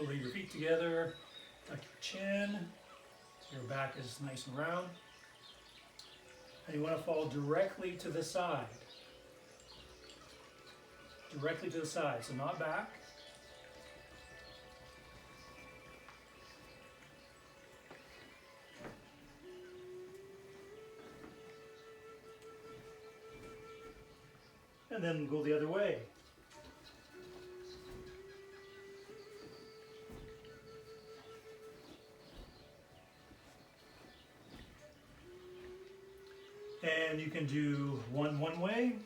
So leave your feet together, tuck your chin, so your back is nice and round. And you want to fall directly to the side. Directly to the side, so not back. And then go the other way. And you can do one way,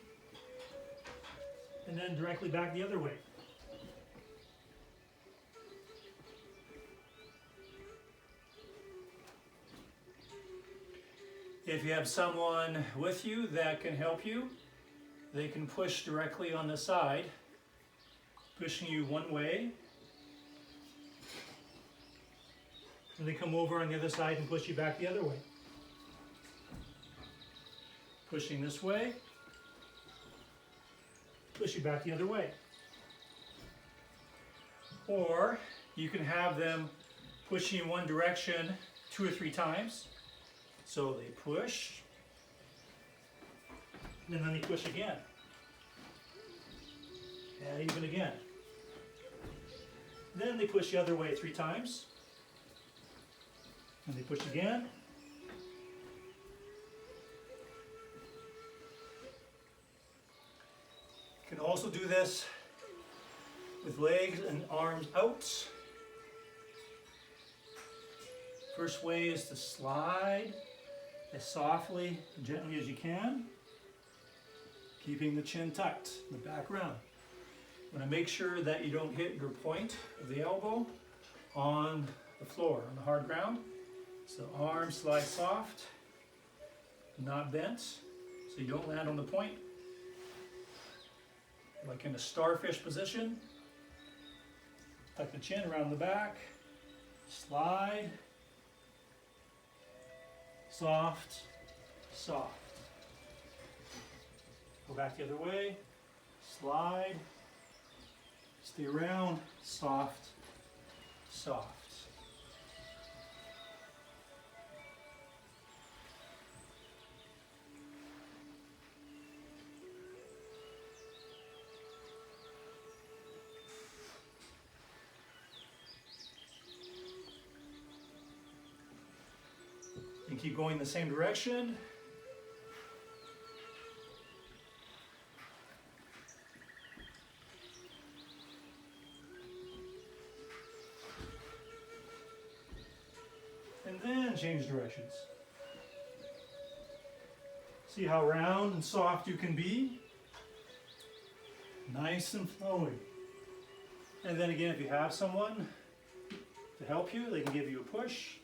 and then directly back the other way. If you have someone with you that can help you, they can push directly on the side, pushing you one way. And they come over on the other side and push you back the other way. Pushing this way, push you back the other way. Or you can have them pushing in one direction 2 or 3 times. So they push, and then they push again. And even again. Then they push the other way 3 times. And they push again. You can also do this with legs and arms out. First way is to slide as softly and gently as you can, keeping the chin tucked in the back round. You want to make sure that you don't hit your point of the elbow on the floor, on the hard ground. So arms slide soft, not bent, so you don't land on the point. Like in a starfish position, tuck the chin around the back, slide, soft, soft. Go back the other way, slide, stay around, soft, soft. And keep going the same direction. And then change directions. See how round and soft you can be? Nice and flowing. And then again, if you have someone to help you, they can give you a push.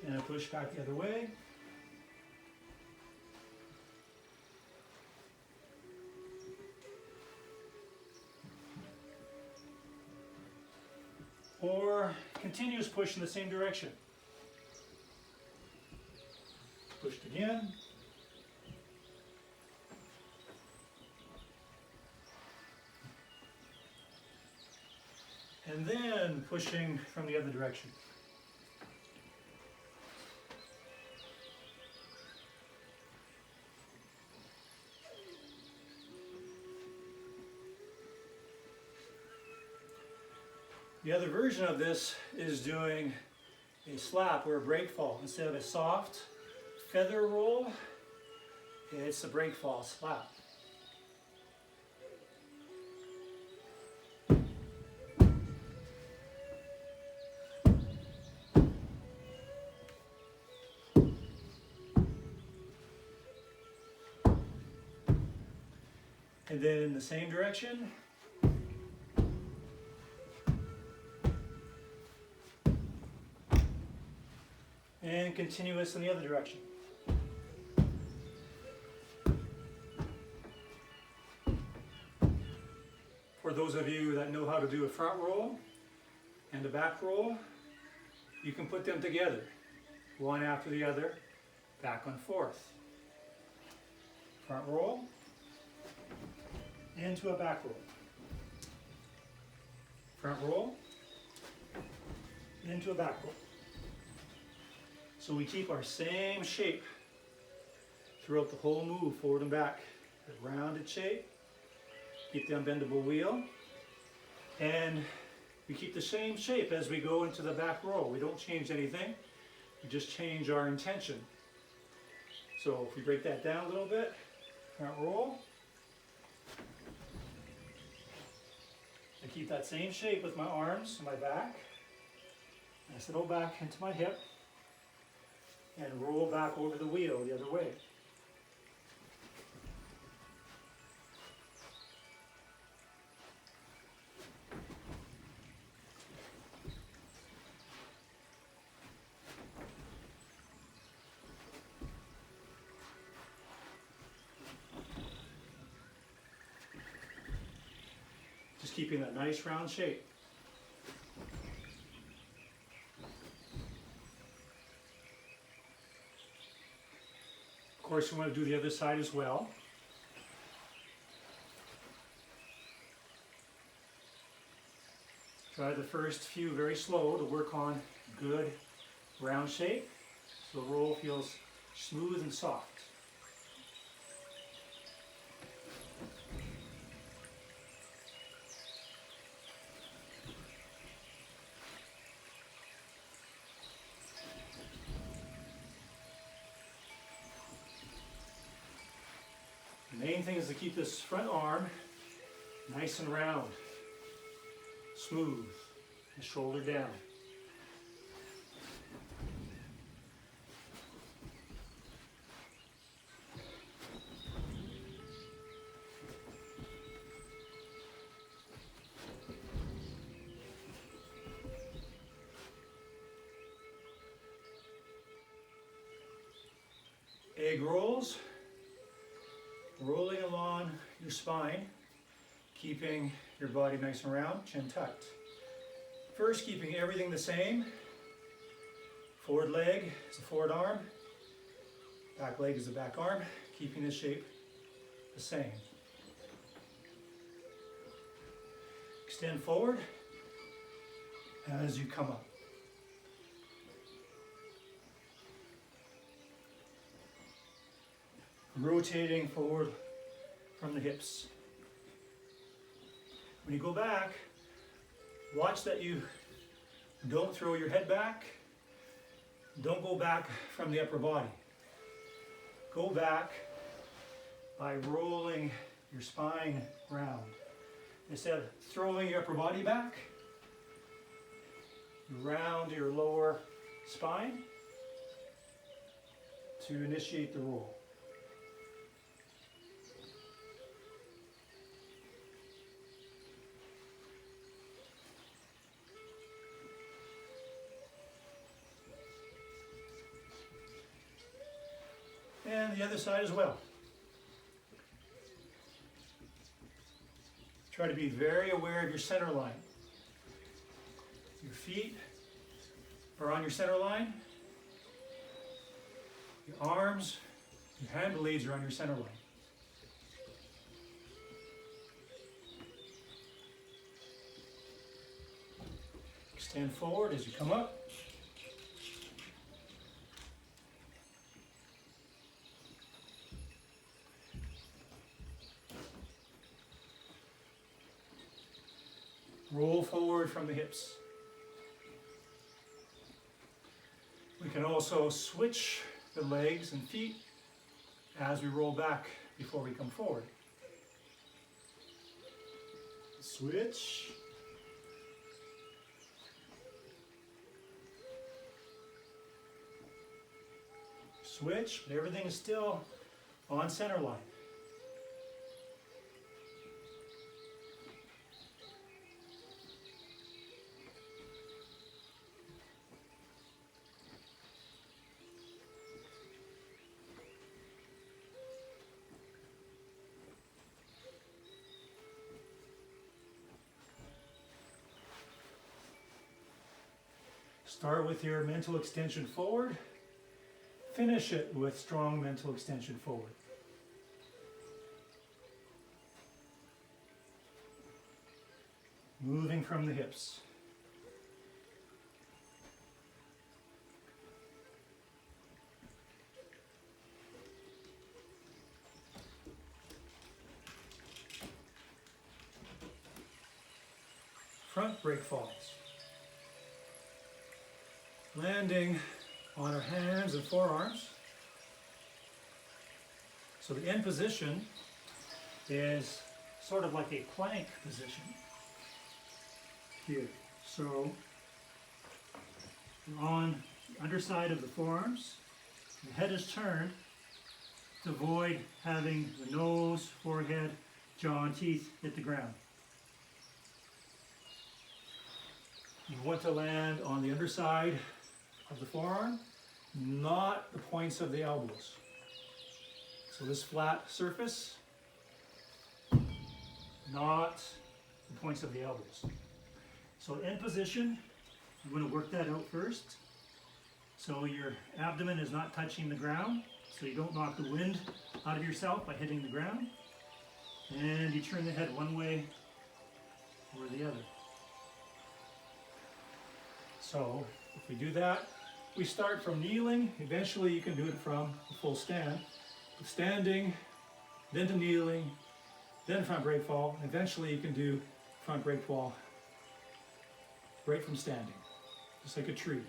And a push back the other way. Or continuous push in the same direction. Pushed again. And then pushing from the other direction. The other version of this is doing a slap or a break fall. Instead of a soft feather roll, it's a break fall slap. And then in the same direction, and continuous in the other direction. For those of you that know how to do a front roll and a back roll, you can put them together, one after the other, back and forth. Front roll into a back roll. front roll, and into a back roll. So we keep our same shape throughout the whole move, forward and back. A rounded shape, keep the unbendable wheel, and we keep the same shape as we go into the back roll. We don't change anything, we just change our intention. So if we break that down a little bit, front roll, I keep that same shape with my arms and my back. I settle back into my hip and roll back over the wheel the other way. Just keeping that nice round shape. Of course, we want to do the other side as well. Try the first few very slow to work on good round shape so the roll feels smooth and soft. The main thing is to keep this front arm nice and round, smooth, and shoulder down. Egg rolls. Rolling along your spine, keeping your body nice and round, chin tucked. First, keeping everything the same. Forward leg is the forward arm, back leg is the back arm, keeping the shape the same. Extend forward as you come up. Rotating forward from the hips. When you go back, watch that you don't throw your head back. Don't go back from the upper body. Go back by rolling your spine round. Instead of throwing your upper body back, you round your lower spine to initiate the roll. And the other side as well. Try to be very aware of your center line. Your feet are on your center line. Your arms, your hand blades are on your center line. Extend forward as you come up. Roll forward from the hips. We can also switch the legs and feet as we roll back before we come forward. Switch. Switch, but everything is still on center line. Start with your mental extension forward. Finish it with strong mental extension forward. Moving from the hips. Front break falls. Landing on our hands and forearms. So the end position is sort of like a plank position here. So we're on the underside of the forearms. The head is turned to avoid having the nose, forehead, jaw, and teeth hit the ground. You want to land on the underside of the forearm, not the points of the elbows. So this flat surface, not the points of the elbows. So in position, you want to work that out first. So your abdomen is not touching the ground, so you don't knock the wind out of yourself by hitting the ground. And you turn the head one way or the other. So if we do that, we start from kneeling. Eventually you can do it from a full stand. Standing, then to kneeling, then front break fall. Eventually you can do front break fall right from standing, just like a tree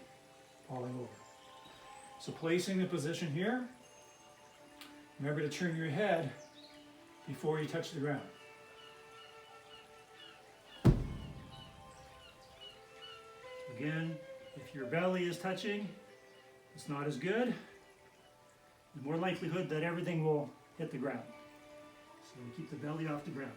falling over. So placing the position here, remember to turn your head before you touch the ground. Again, if your belly is touching, it's not as good. There's more likelihood that everything will hit the ground. So keep the belly off the ground.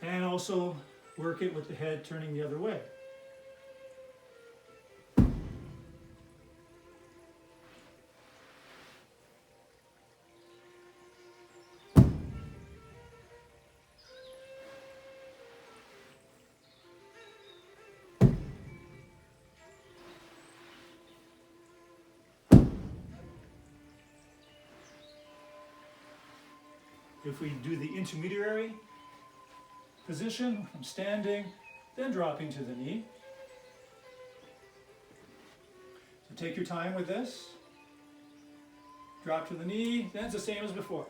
And also work it with the head turning the other way. If we do the intermediary position, from standing, then dropping to the knee. So take your time with this. Drop to the knee, then it's the same as before.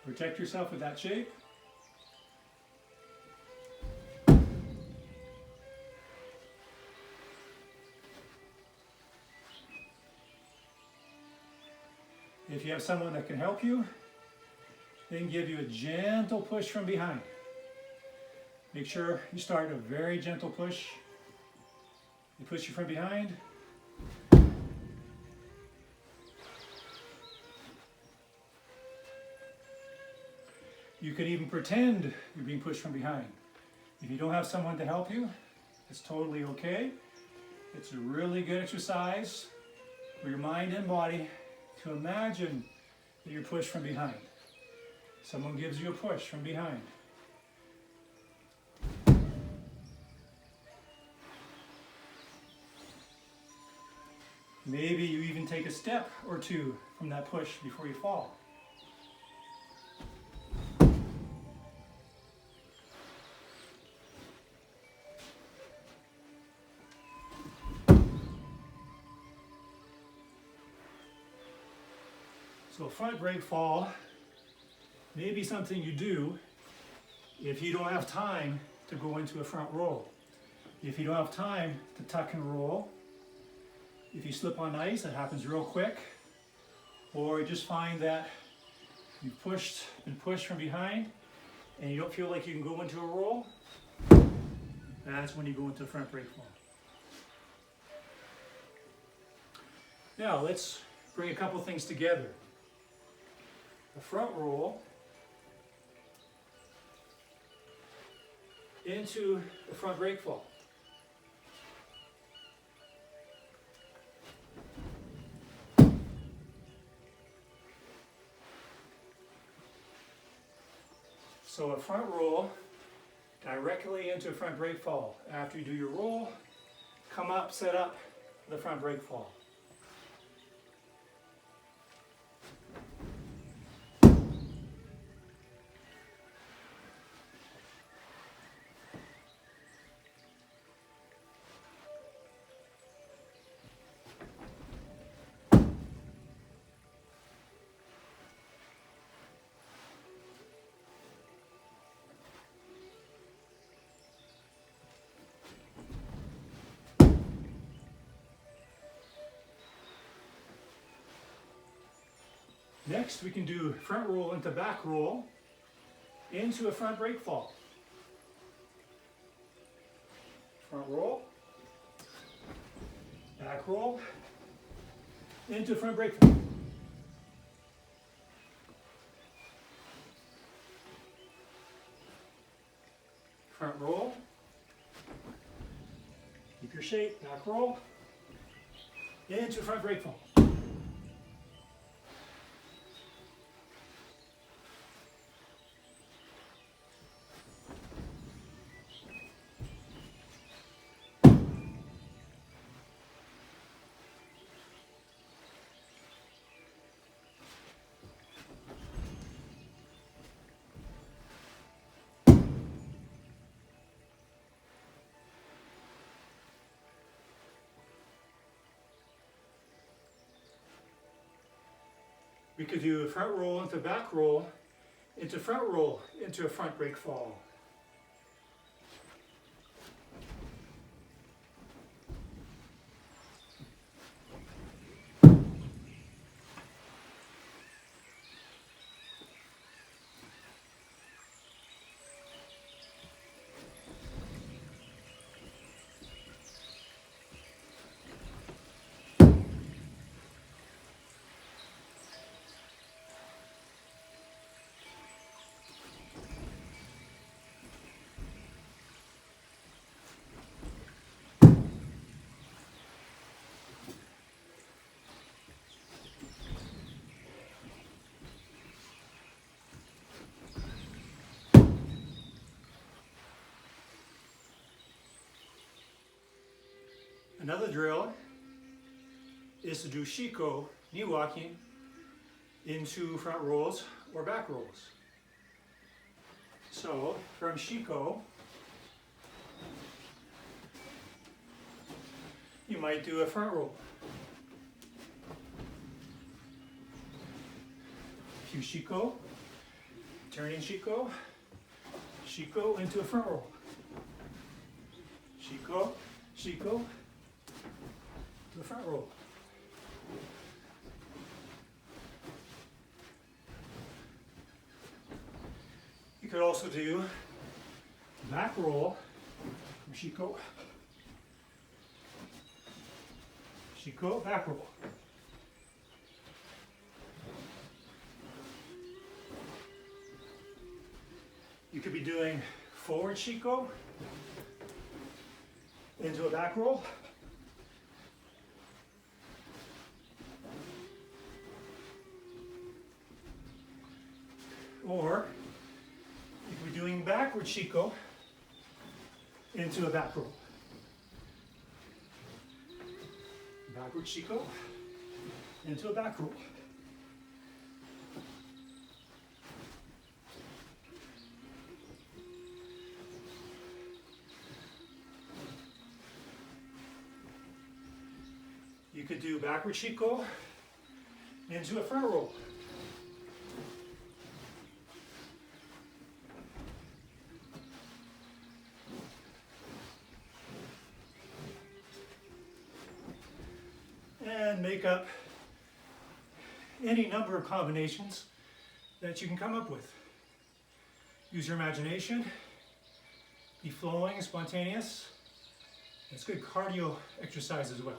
Protect yourself with that shape. If you have someone that can help you, they can give you a gentle push from behind. Make sure you start a very gentle push. They push you from behind. You can even pretend you're being pushed from behind. If you don't have someone to help you, it's totally okay. It's a really good exercise for your mind and body to imagine that you're pushed from behind. Someone gives you a push from behind. Maybe you even take a step or two from that push before you fall. So front break fall may be something you do if you don't have time to go into a front roll. If you don't have time to tuck and roll, if you slip on ice, that happens real quick, or you just find that you've been pushed from behind and you don't feel like you can go into a roll, that's when you go into a front break fall. Now let's bring a couple things together. The front roll into the front break fall. So a front roll directly into a front break fall. After you do your roll, come up, set up the front break fall. Next, we can do front roll into back roll into a front break fall. Front roll, back roll, into front break fall. Front roll, keep your shape, back roll, into front break fall. We could do a front roll into back roll, into front roll, into a front break fall. Another drill is to do shiko, knee walking, into front rolls or back rolls. So from shiko, you might do a front roll. Few shiko, turning shiko, shiko into a front roll. Shiko, shiko, to the front roll. You could also do back roll from shiko, shiko, back roll. You could be doing forward shiko into a back roll. Or you could be doing backward shiko into a back roll. Backward shiko into a back roll. You could do backward shiko into a front roll. And make up any number of combinations that you can come up with. Use your imagination, be flowing, spontaneous. It's good cardio exercise as well.